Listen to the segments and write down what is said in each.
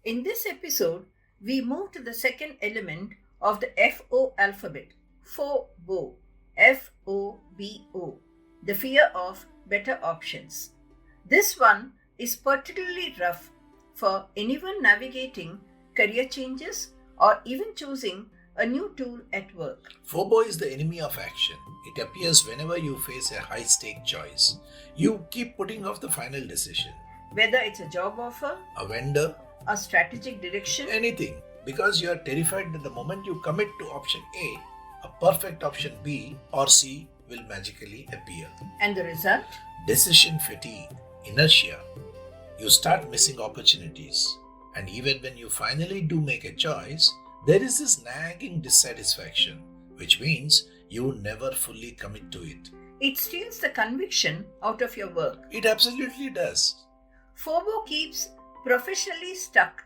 In this episode, we move to the second element of the FO alphabet, FOBO, FOBO, the fear of better options. This one is particularly rough for anyone navigating career changes or even choosing a new tool at work. FOBO is the enemy of action. It appears whenever you face a high-stake choice. You keep putting off the final decision. Whether it's a job offer, A vendor, a strategic direction, anything. Because you are terrified that the moment you commit to option A, a perfect option B or C will magically appear. and the result? Decision fatigue, inertia. You start missing opportunities. And even when you finally do make a choice, there is this nagging dissatisfaction, which means you never fully commit to it. It steals the conviction out of your work. It absolutely does. FOBO keeps professionally stuck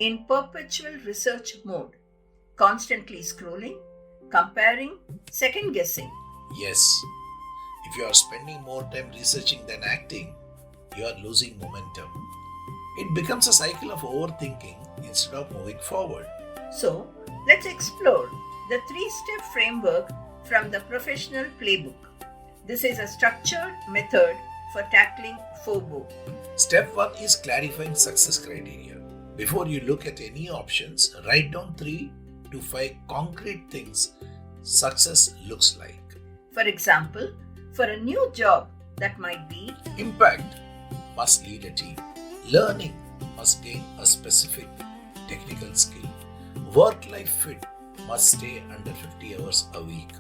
in perpetual research mode, constantly scrolling, comparing, second guessing. Yes, if you are spending more time researching than acting, you are losing momentum. It becomes a cycle of overthinking instead of moving forward. So, let's explore the 3-step framework from the professional playbook. This is a structured method for tackling FOBO. Step 1 is clarifying success criteria. Before you look at any options, write down 3 to 5 concrete things success looks like. For example, for a new job, that might be Impact: must lead a team. Learning: must gain a specific technical skill. Work-life fit: must stay under 50 hours a week.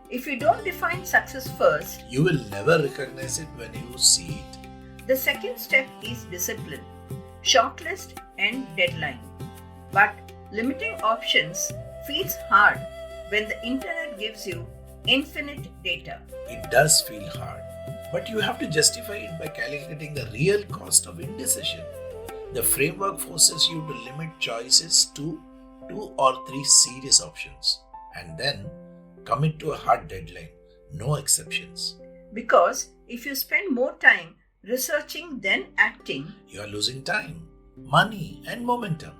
if you don't define success first, You will never recognize it when you see it. the second step is discipline, shortlist and deadline. But limiting options feels hard when the internet gives you infinite data. It does feel hard, but you have to justify it by calculating the real cost of indecision. The framework forces you to limit choices to 2 or 3 serious options and then commit to a hard deadline, no exceptions. Because if you spend more time researching than acting, You are losing time, money, and momentum.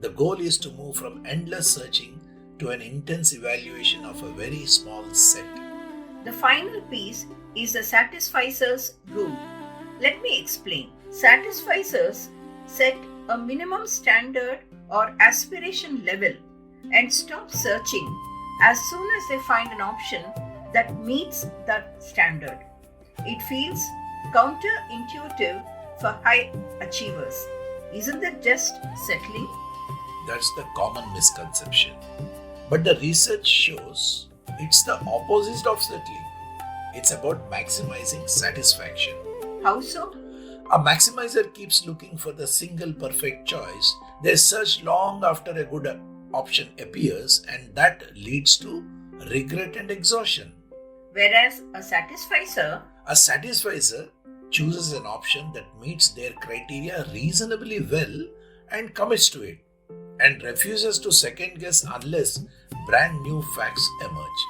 The goal is to move from endless searching to an intense evaluation of a very small set. the final piece is the satisficers rule. Let me explain. Satisficers set a minimum standard or aspiration level and stop searching as soon as they find an option that meets that standard. It feels counterintuitive for high achievers. Isn't that just settling? That's the common misconception. But the research shows it's the opposite of settling. It's about maximizing satisfaction. How so? A maximizer keeps looking for the single perfect choice. They search long after a good option appears, and that leads to regret and exhaustion. Whereas a satisficer chooses an option that meets their criteria reasonably well and commits to it, and refuses to second guess unless brand new facts emerge.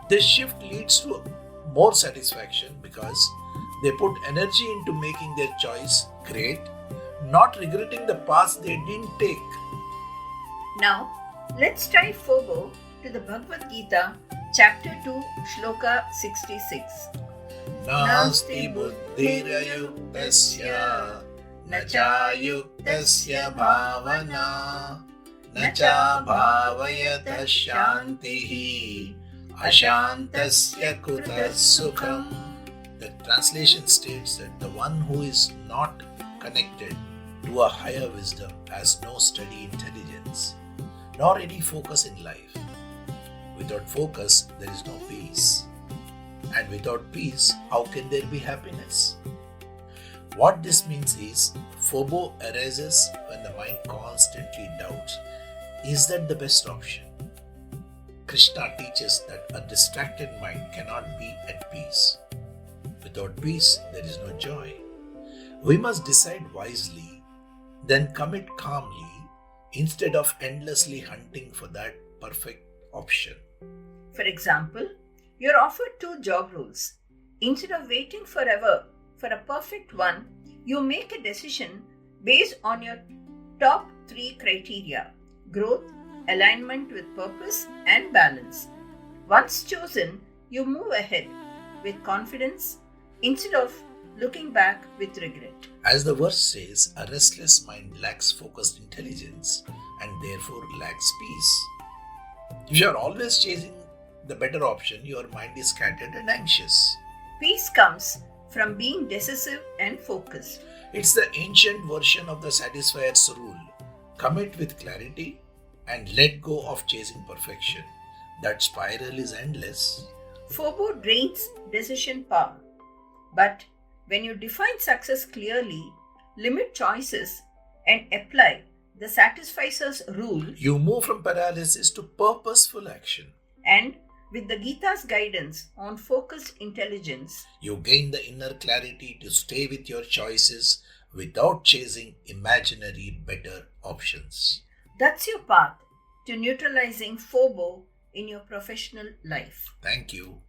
This shift leads to more satisfaction because they put energy into making their choice great, not regretting the path they didn't take. Now, let's tie FOBO to the Bhagavad Gita Chapter 2, Shloka 66. Nasti buddhirayuktasya nachayuktasya bhavana nacha bhavayata shantihi ashantasya kutas sukham. The translation states that the one who is not connected to a higher wisdom has no steady intelligence, nor any focus in life. Without focus, there is no peace. And without peace, how can there be happiness? What this means is, FOBO arises when the mind constantly doubts, is that the best option? Krishna teaches that a distracted mind cannot be at peace. Without peace, there is no joy. We must decide wisely, then commit calmly, instead of endlessly hunting for that perfect option. For example, you're offered 2 job roles. Instead of waiting forever for a perfect one, you make a decision based on your Top 3 criteria: growth, alignment with purpose, and balance. Once chosen, you move ahead with confidence instead of looking back with regret. As the verse says, a restless mind lacks focused intelligence and therefore lacks peace. If you are always chasing the better option, your mind is scattered and anxious. Peace comes from being decisive and focused. It's the ancient version of the satisfier's rule. Commit with clarity and let go of chasing perfection. That spiral is endless. FOBO drains decision power. But when you define success clearly, limit choices, and apply the satisficer's rule, You move from paralysis to purposeful action. and with the Gita's guidance on focused intelligence, You gain the inner clarity to stay with your choices without chasing imaginary better options. that's your path to neutralizing FOBO in your professional life. Thank you.